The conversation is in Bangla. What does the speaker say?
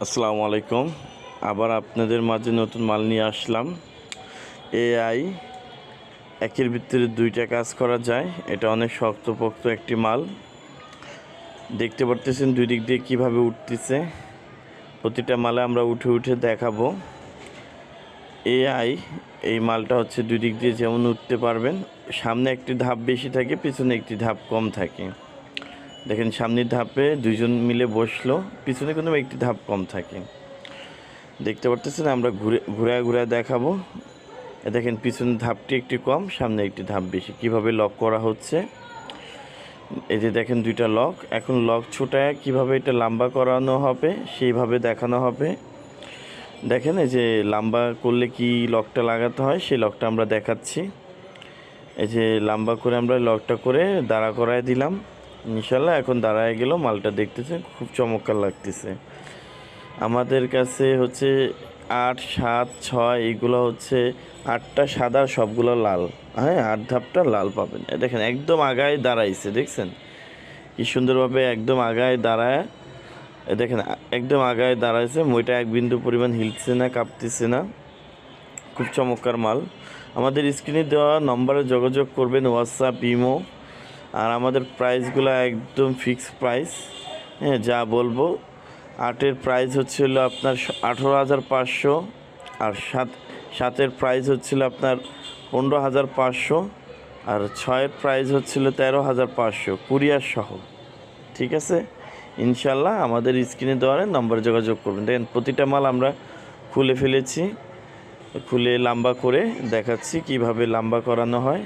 আসসালামু আলাইকুম। আবার আপনাদের মাঝে নতুন মাল নিয়ে আসলাম। এআই একের ভিতরে দুইটা কাজ করা যায়। এটা অনেক শক্তপোক্ত একটি মাল। দেখতে পারতেছেন দুই দিক দিয়ে কীভাবে উঠতেছে। প্রতিটা মালে আমরা উঠে উঠে দেখাবো। এআই এই মালটা হচ্ছে দুই দিক দিয়ে যেমন উঠতে পারবেন, সামনে একটি ধাপ বেশি থাকে, পিছনে একটি ধাপ কম থাকে। দেখেন সামনের ধাপে দুইজন মিলে বসলো, পিছনে কোনো একটি ধাপ কম থাকে। দেখতে পারতেছেন, আমরা ঘুরে দেখাবো। দেখেন পিছনের ধাপটি একটু কম, সামনে একটি ধাপ বেশি। কিভাবে লক করা হচ্ছে, এই যে দেখেন দুইটা লক। এখন লক ছোটায় কিভাবে এটা লম্বা করানো হবে সেইভাবে দেখানো হবে। দেখেন এই যে লম্বা করলে কি লকটা লাগাতে হয় সেই লকটা আমরা দেখাচ্ছি। এই যে লম্বা করে আমরা লকটা করে দাঁড়া করায় দিলাম। ইনশাল্লাহ এখন দাঁড়ায় গেল। মালটা দেখতেছে খুব চমৎকার লাগতেছে। আমাদের কাছে হচ্ছে 8, 7, 6 এইগুলো হচ্ছে 8টা সাদা, সবগুলো লাল। হ্যাঁ, 8 ধাপটা লাল পাবেন। দেখেন একদম আগায় দাঁড়াইছে, দেখছেন কি সুন্দরভাবে একদম আগায় দাঁড়ায়। দেখেন একদম আগায় দাঁড়াইছে, মইটা এক বিন্দু পরিমাণ হিলছে না, কাঁপতেছে না। খুব চমৎকার মাল। আমাদের স্ক্রিনে দেওয়া নম্বরে যোগাযোগ করবেন, হোয়াটসঅ্যাপ, ইমো। আর আমাদের প্রাইসগুলো একদম ফিক্সড প্রাইস। হ্যাঁ, যা বলবো। 8-এর প্রাইস হচ্ছিল আপনার 18,500, আর 7-এর প্রাইস হচ্ছিল আপনার 15,500, আর 6-এর প্রাইস হচ্ছিল 13,500 কুরিয়ার সহ। ঠিক আছে, ইনশাল্লাহ আমাদের স্ক্রিনে দেওয়ার নম্বরে যোগাযোগ করবেন। দেখেন প্রতিটা মাল আমরা খুলে ফেলেছি, খুলে লম্বা করে দেখাচ্ছি কিভাবে লম্বা করানো হয়।